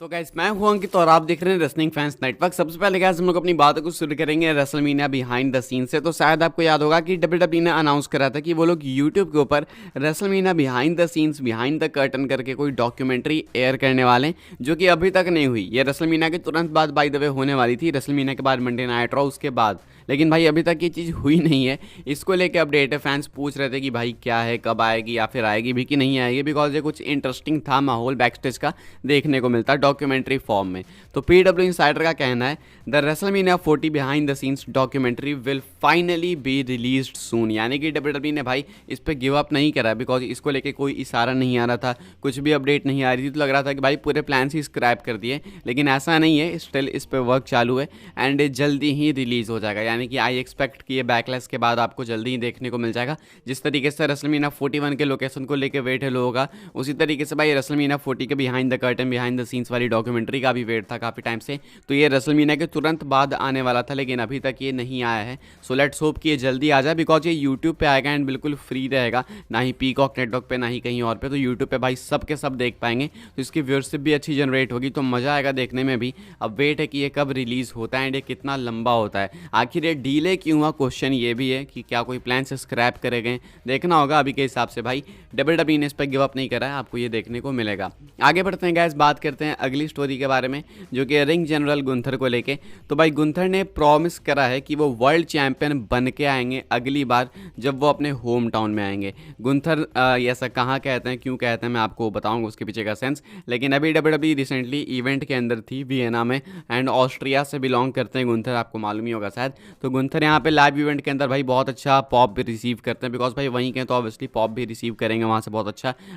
तो गाइस मैं हूं अंकित और आप देख रहे हैं रेसलिंग फैंस नेटवर्क। सबसे पहले गाइस हम लोग अपनी बातों को शुरू करेंगे रेसलमेनिया बिहाइंड द सीन से। तो शायद आपको याद होगा कि डब्ल्यूडब्ल्यूई ने अनाउंस करा था कि वो लोग यूट्यूब के ऊपर WrestleMania behind the scenes behind the curtain करके कोई डॉक्यूमेंट्री एयर करने वाले हैं, जो कि अभी तक नहीं हुई। ये रेसलमेनिया के तुरंत बाद बाय द वे होने वाली थी, रेसलमेनिया के बाद मंडे नाइट रॉ उसके बाद, लेकिन भाई अभी तक ये चीज़ हुई नहीं है। इसको लेके अपडेट है, फैंस पूछ रहे थे कि भाई क्या है, कब आएगी या फिर आएगी भी कि नहीं आएगी, बिकॉज ये कुछ इंटरेस्टिंग था माहौल बैकस्टेज का देखने को मिलता डॉक्यूमेंट्री फॉर्म में। तो पीडब्ल्यू इंसाइडर का कहना है the WrestleMania 40 behind the scenes documentary will finally be released soon. यानी कि डब्ल्यूडब्ल्यूई ने भाई इस पर गिव अप नहीं करा, बिकॉज इसको लेके कोई इशारा नहीं आ रहा था, कुछ भी अपडेट नहीं आ रही थी, तो लग रहा था कि भाई पूरे प्लान ही स्क्रैप कर दिए। लेकिन ऐसा नहीं है, स्टिल इस पर वर्क चालू है एंड जल्दी ही रिलीज़ हो जाएगा। यानी कि आई एक्सपेक्ट कि ये बैकलैश के बाद आपको जल्दी ही देखने को मिल जाएगा। जिस तरीके से रेसलमेनिया 41 के लोकेशन को लेकर वेट है लोगों का, उसी तरीके से भाई रेसलमेनिया 40 के behind the curtain behind the scenes वाली डॉक्यूमेंट्री का भी वेट था काफ़ी टाइम से। तो ये रेसलमेनिया के तुरंत बाद आने वाला था, लेकिन अभी तक ये नहीं आया है। सो लेट्स होप कि ये जल्दी आ जाए, बिकॉज ये यूट्यूब पे आएगा एंड बिल्कुल फ्री रहेगा, ना ही पीकॉक नेटवर्क पे ना ही कहीं और पे। तो यूट्यूब पे भाई सब के सब देख पाएंगे, तो इसकी व्यूअरशिप भी अच्छी जनरेट होगी, तो मज़ा आएगा देखने में भी। अब वेट है कि ये कब रिलीज़ होता है एंड ये कितना लंबा होता है, आखिर ये डीले क्यों हुआ। क्वेश्चन ये भी है कि क्या कोई प्लान से स्क्रैप करे गए, देखना होगा। अभी के हिसाब से भाई डब्ल्यूडब्ल्यूई ने इस पर गिव अप नहीं करा है, आपको ये देखने को मिलेगा। आगे बढ़ते हैं गाइस, बात करते हैं अगली स्टोरी के बारे में, जो कि रिंग जनरल गुंथर को लेके। तो भाई गुंथर ने प्रॉमिस करा है कि वो वर्ल्ड चैंपियन बन के आएंगे अगली बार जब वो अपने होम टाउन में आएंगे। गुंथर ऐसा कहाँ कहते हैं, क्यों कहते हैं, मैं आपको बताऊंगा उसके पीछे का सेंस। लेकिन अभी डब्ल्यूडब्ल्यूई रिसेंटली इवेंट के अंदर थी वियना में, एंड ऑस्ट्रिया से बिलोंग करते हैं गुंथर, आपको मालूम ही होगा शायद। तो गुंथर यहाँ पे लाइव इवेंट के अंदर भाई बहुत अच्छा पॉप भी रिसीव करते हैं, बिकॉज भाई वहीं के तो ऑब्वियसली पॉप भी रिसीव करेंगे वहाँ से, बहुत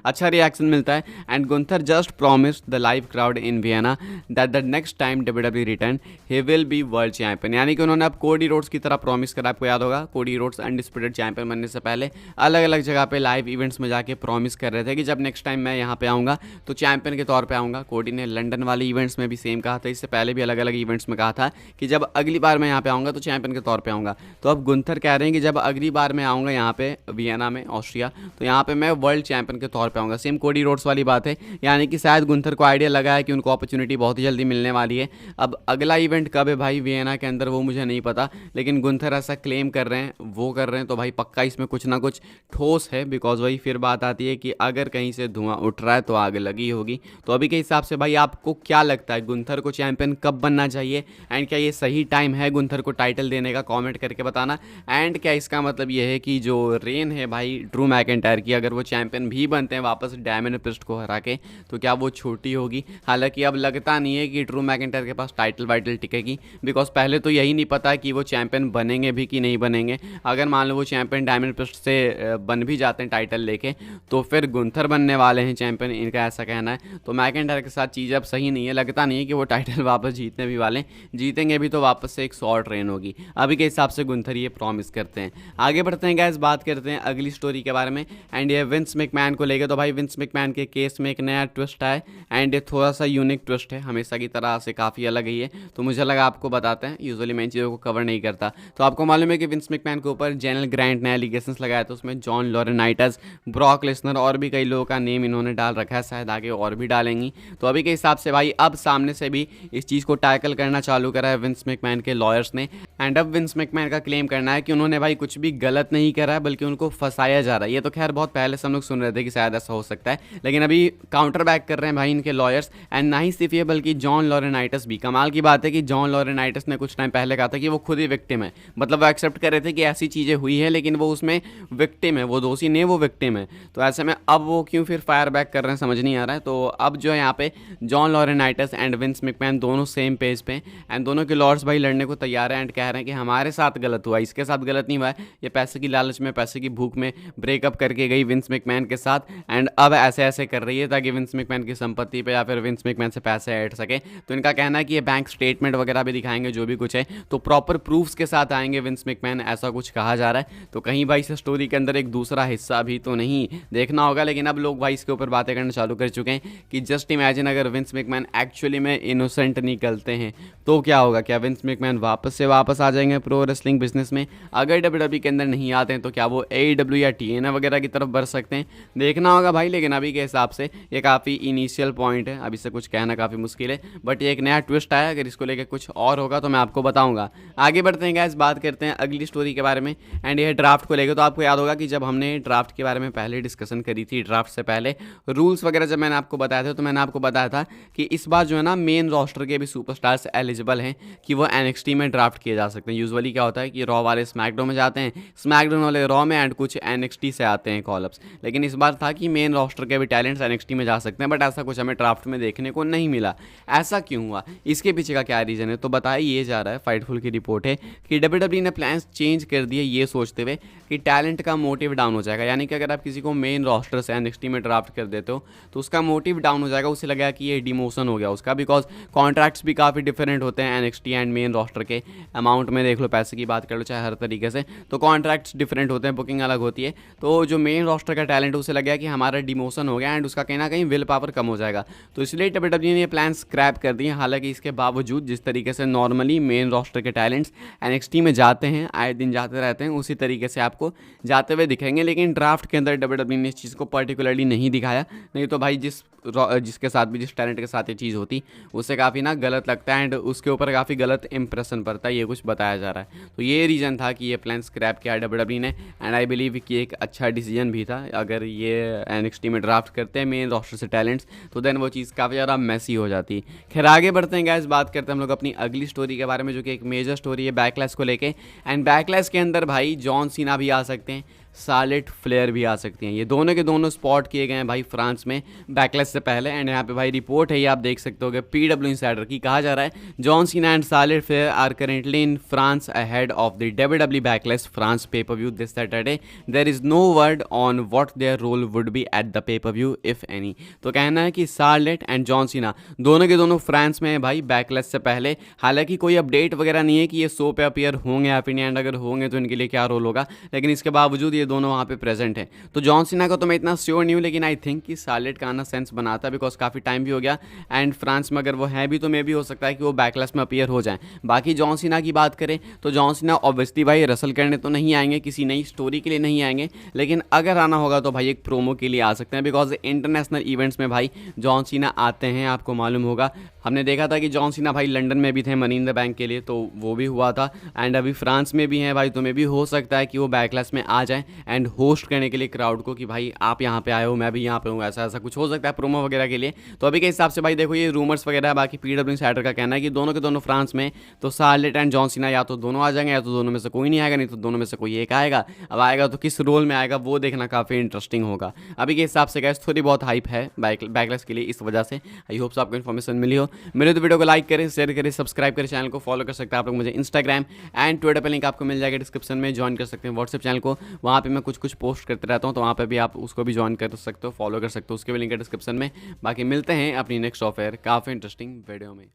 अच्छा रिएक्शन मिलता है। And Gunther just promised the live crowd in Vienna that the next time WWE return he will be world champion. यानी कि उन्होंने अब कोडी रोड्स की तरह प्रॉमिस करा, आपको याद होगा कोडी रोड्स अनडिस्प्यूटेड चैंपियन बनने से पहले अलग अलग जगह पे लाइव इवेंट्स में जाके प्रॉमिस कर रहे थे कि जब नेक्स्ट टाइम मैं यहाँ पे आऊँगा तो चैंपियन के तौर पे आऊँगा। कोडी ने लंदन वाले इवेंट्स में भी सेम कहा था, इससे पहले भी अलग अलग इवेंट्स में कहा था कि जब अगली बार मैं यहाँ पे आऊँगा तो चैंपियन के तौर पे आऊँगा। तो अब गुंथर कह रहे हैं कि जब अगली बार मैं आऊँगा यहाँ पे वियना में ऑस्ट्रिया, तो यहाँ पे मैं वर्ल्ड चैंपियन के तौर पे आऊँगा। सेम कोडी रोड्स वाली बात है, यानी कि शायद गुंथर को आइडिया लगा है कि उनको अपॉर्चुनिटी बहुत ही जल्दी मिलने वाली है। अब अगला इवेंट कब है भाई वियना के अंदर, वो मुझे नहीं पता, लेकिन गुंथर ऐसा क्लेम कर रहे हैं, वो कर रहे हैं, तो भाई पक्का इसमें कुछ ना कुछ ठोस है। बिकॉज वही फिर बात आती है कि अगर कहीं से धुआं उठ रहा है तो आग लगी होगी। तो अभी के हिसाब से भाई आपको क्या लगता है, गुंथर को चैंपियन कब बनना चाहिए, एंड क्या ये सही टाइम है गुंथर को टाइटल देने का, कमेंट करके बताना। एंड क्या इसका मतलब ये है कि जो रेन है भाई ड्रू मैकिंटायर की, अगर वो चैंपियन भी बनते हैं वापस डैमियन प्रिस्ट को हरा के, तो क्या वो छोटी होगी। हालांकि अब लगता नहीं है कि ड्रू मैकिंटायर के पास टाइटल वाइटल टिकेगी, बिकॉज पहले तो यही नहीं पता कि वो चैंपियन बनेंगे भी कि नहीं बनेंगे। अगर मान लो वो चैंपियन डैमियन प्रिस्ट से बन भी जाते हैं टाइटल लेके, तो फिर गुंथर बनने वाले हैं चैंपियन, इनका ऐसा कहना है। तो मैकिंटायर के साथ चीज़ अब सही नहीं है, लगता नहीं है कि वो टाइटल वापस जीतने भी वाले, जीतेंगे भी तो वापस से एक शॉर्ट रेन होगी। अभी के हिसाब से गुंथर ये प्रॉमिस करते हैं। आगे बढ़ते हैं गाइस, बात करते हैं अगली स्टोरी के बारे में, एंड ये विंस मैकमैन को लेकर। तो भाई विंस मैकमैन के केस में एक नया ट्विस्ट है, एंड ये थोड़ा सा यूनिक ट्विस्ट है, हमेशा की तरह से काफ़ी अलग ही है, तो मुझे लगा आपको बताते हैं। यूजुअली मैं इन चीज़ों को कवर नहीं करता। तो आपको मालूम है कि विंस मैकमैन के ऊपर जेनरल ग्रांट ने एलिगेशंस लगाया, तो उसमें जॉन लॉरेनाइटस, ब्रॉक लेसनर और भी कई लोगों का नेम इन्होंने डाल रखा है, शायद आगे और भी डालेंगी। तो अभी के हिसाब से भाई अब सामने से भी इस चीज़ को टैकल करना चालू करा है विंस मैकमैन के लॉयर्स ने। एंड अब विंस मैकमैन का क्लेम करना है कि उन्होंने भाई कुछ भी गलत नहीं करा है, बल्कि उनको फंसाया जा रहा है। ये तो खैर बहुत पहले से हम लोग सुन रहे थे कि शायद ऐसा हो सकता है, लेकिन अभी काउंटर बैक कर रहे हैं भाई इनके लॉयर्स। एंड ना ही सिर्फ ये, बल्कि जॉन लॉरेनाइटस भी। कमाल की बात है कि जॉन लॉरेनाइटस ने कुछ टाइम पहले कहा था कि वो खुद ही विक्टिम है, मतलब वो एक्सेप्ट कर रहे थे कि ऐसी चीज़ें हुई है, लेकिन वो उसमें विक्टिम है, वो दोषी नहीं, वो विक्टिम है। तो ऐसे में अब वो क्यों फिर फायर बैक कर रहे हैं समझ नहीं आ रहा है। तो अब जो है यहाँ पे जॉन लॉरेनाइटस एंड विंस मैकमैन दोनों सेम पेज पे, एंड दोनों के लॉर्ड्स भाई लड़ने को तैयार है, एंड कह रहे हैं कि हमारे साथ गलत हुआ, इसके साथ गलत नहीं हुआ है, ये पैसे की लालच में, पैसे की भूख में ब्रेकअप करके गई विंस मैकमैन के साथ, एंड अब ऐसे ऐसे कर रही है ताकि विंस मैकमैन की संपत्ति पे या फिर विंस मैकमैन से पैसे ऐड सके। तो इनका कहना है कि ये बैंक स्टेटमेंट वगैरह भी दिखाएंगे, जो भी कुछ है, तो प्रॉपर प्रूफ्स के साथ आएंगे विंस मैकमैन, ऐसा कुछ कहा जा रहा है। तो कहीं भाई इस स्टोरी के अंदर एक दूसरा हिस्सा भी तो नहीं, देखना होगा। लेकिन अब लोग भाई इसके ऊपर बातें करना चालू कर चुके हैं कि जस्ट इमेजिन अगर विंस मैकमैन एक्चुअली में इनोसेंट निकलते हैं तो क्या होगा, क्या विंस मैकमैन वापस आ जाएंगे प्रो रेसलिंग बिजनेस में। अगर डब्ल्यूडब्ल्यूई के अंदर नहीं आते हैं तो क्या वो AEW या TNA वगैरह की तरफ बढ़ सकते हैं, देखना होगा भाई। लेकिन अभी के हिसाब से ये काफ़ी इनिशियल पॉइंट है, अभी से कुछ कहना काफ़ी मुश्किल है, बट ये एक नया ट्विस्ट आया। अगर इसको लेकर कुछ और होगा तो मैं आपको बताऊंगा। आगे बढ़ते हैं गाइस, बात करते हैं अगली स्टोरी के बारे में एंड ये ड्राफ्ट को लेकर। तो आपको याद होगा कि जब हमने ड्राफ्ट के बारे में पहले डिस्कशन करी थी, ड्राफ्ट से पहले रूल्स वगैरह जब मैंने आपको बताया था, तो मैंने आपको बताया था कि इस बार जो है ना मेन रोस्टर के भी सुपरस्टार्स एलिजिबल हैं कि वो NXT में ड्राफ्ट किए जा सकते हैं। यूजुअली क्या होता है कि रॉ वाले स्मैकडाउन में जाते हैं, स्मैकडाउन वाले रॉ में, एंड कुछ NXT से आते हैं कॉलअप्स। लेकिन इस बार था कि मेन रोस्टर के भी टैलेंट्स NXT में जा सकते हैं, बट ऐसा कुछ हमें ड्राफ्ट में देखने को नहीं मिला। ऐसा क्यों हुआ, इसके पीछे का क्या रीज़न है, तो बताया ये जा रहा है, फाइटफुल की रिपोर्ट है कि WWE ने प्लान्स चेंज कर दिए ये सोचते हुए कि टैलेंट का मोटिव डाउन हो जाएगा। यानी कि अगर आप किसी को मेन रोस्टर से NXT में ड्राफ्ट कर देते हो तो उसका मोटिव डाउन हो जाएगा। उसे लगेगा कि ये डिमोशन हो गया उसका, बिकॉज कॉन्ट्रैक्ट्स भी काफ़ी डिफरेंट होते हैं NXT एंड मेन रोस्टर के। अमाउंट में देख लो, पैसे की बात कर लो, चाहे हर तरीके से, तो कॉन्ट्रैक्ट्स डिफरेंट होते हैं, बुकिंग अलग होती है। तो जो मेन रोस्टर का टैलेंट है उसे लगेगा कि हमारा डिमोशन हो गया एंड उसका कहीं ना कहीं विल पावर कम हो जाएगा। तो इसलिए WWE ने ये प्लान स्क्रैप कर दिए। हालांकि इसके बावजूद जिस तरीके से नॉर्मली मेन रोस्टर के टैलेंट्स NXT में जाते हैं, आए दिन जाते रहते हैं, उसी तरीके से आपको जाते हुए दिखेंगे। लेकिन ड्राफ्ट के अंदर WWE ने इस चीज़ को पर्टिकुलरली नहीं दिखाया। नहीं तो भाई जिसके साथ भी, जिस टैलेंट के साथ ये चीज़ होती, उससे काफ़ी ना गलत लगता है एंड उसके ऊपर काफ़ी गलत इंप्रेशन पड़ता है, ये कुछ बताया जा रहा है। तो ये रीज़न था कि ये प्लान स्क्रैप किया WWE ने, एंड आई बिलीव कि एक अच्छा डिसीजन भी था। अगर ये NXT में ड्राफ्ट करते हैं मेन रोस्टर से टैलेंट्स, तो देन वो चीज़ काफ़ी ज़्यादा मैसी हो जाती। खैर आगे बढ़ते हैं गाइस, बात करते हैं हम लोग अपनी अगली स्टोरी के बारे में, जो कि एक मेजर स्टोरी है बैकलैश को लेके। एंड बैकलैश के अंदर भाई जॉन सीना भी आ सकते हैं, शार्लेट फ्लेयर भी आ सकती हैं। ये दोनों के दोनों स्पॉट किए गए हैं भाई फ्रांस में बैकलैश से पहले। एंड यहाँ पे भाई रिपोर्ट है, ये आप देख सकते हो, PW इनसाइडर की, कहा जा रहा है John Cena and Charlotte Flair are currently in France ahead of the WWE Backlash France pay-per-view this Saturday. There is no word on what their role would be at the pay-per-view if any. तो कहना है कि Charlotte and John Cena दोनों के दोनों France में है भाई बैकलैश से पहले। हालांकि कोई अपडेट वगैरह नहीं है कि ये शो पे अपीयर होंगे या फिर नहीं, एंड अगर होंगे तो इनके लिए क्या रोल होगा, लेकिन इसके बावजूद ये दोनों वहाँ पे प्रेजेंट है। तो जॉन सीना का तो मैं इतना श्योर नहीं हूँ, लेकिन आई थिंक कि शार्लेट का आना सेंस बनाता है, बिकॉज काफ़ी टाइम भी हो गया एंड फ्रांस में अगर वो है भी तो मे भी हो सकता है कि वो बैकलैश में अपीयर हो जाए। बाकी जॉन सीना की बात करें तो जॉन सीना ऑब्वियसली भाई रसल करने तो नहीं आएंगे, किसी नई स्टोरी के लिए नहीं आएंगे, लेकिन अगर आना होगा तो भाई एक प्रोमो के लिए आ सकते हैं, बिकॉज इंटरनेशनल इवेंट्स में भाई जॉन सीना आते हैं। आपको मालूम होगा हमने देखा था कि जॉन सीना भाई लंदन में भी थे मनी इन द बैंक के लिए, तो वो भी हुआ था, एंड अभी फ्रांस में भी हैं भाई, तो मे भी हो सकता है कि वो बैकलैश में आ जाएं एंड होस्ट करने के लिए क्राउड को कि भाई आप यहाँ पे आए हो, मैं भी यहाँ पे हूँ, ऐसा ऐसा कुछ हो सकता है प्रोमो वगैरह के लिए। तो अभी के हिसाब से भाई देखो ये रूमर्स वगैरह है। बाकी PW इनसाइडर का कहना है कि दोनों के दोनों फ्रांस में, तो शार्लेट एंड जॉन सीना या तो दोनों आ जाएंगे या तो दोनों में से कोई नहीं आएगा, नहीं तो दोनों में से कोई एक आएगा। अब आएगा तो किस रोल में आएगा वो देखना काफ़ी इंटरेस्टिंग होगा। अभी के हिसाब से गाइस थोड़ी बहुत हाइप है बैकलैश के लिए, इस वजह से आई होप आपको इन्फॉर्मेशन मिली हो। मेरे तो वीडियो को लाइक करें, शेयर करें, सब्सक्राइब करें, चैनल को फॉलो कर सकते हैं आप लोग। मुझे इंस्टाग्राम एंड ट्विटर पर लिंक आपको मिल जाएगा डिस्क्रिप्शन में, ज्वाइन कर सकते हैं व्हाट्सएप चैनल को, वहाँ पे मैं कुछ पोस्ट करते रहता हूँ, तो वहाँ पे भी आप उसको भी ज्वाइन कर सकते हो, फॉलो कर सकते हो, उसके भी लिंक है डिस्क्रिप्शन में। बाकी मिलते हैं अपनी नेक्स्ट ऑफर काफ़ी इंटरेस्टिंग वीडियो में।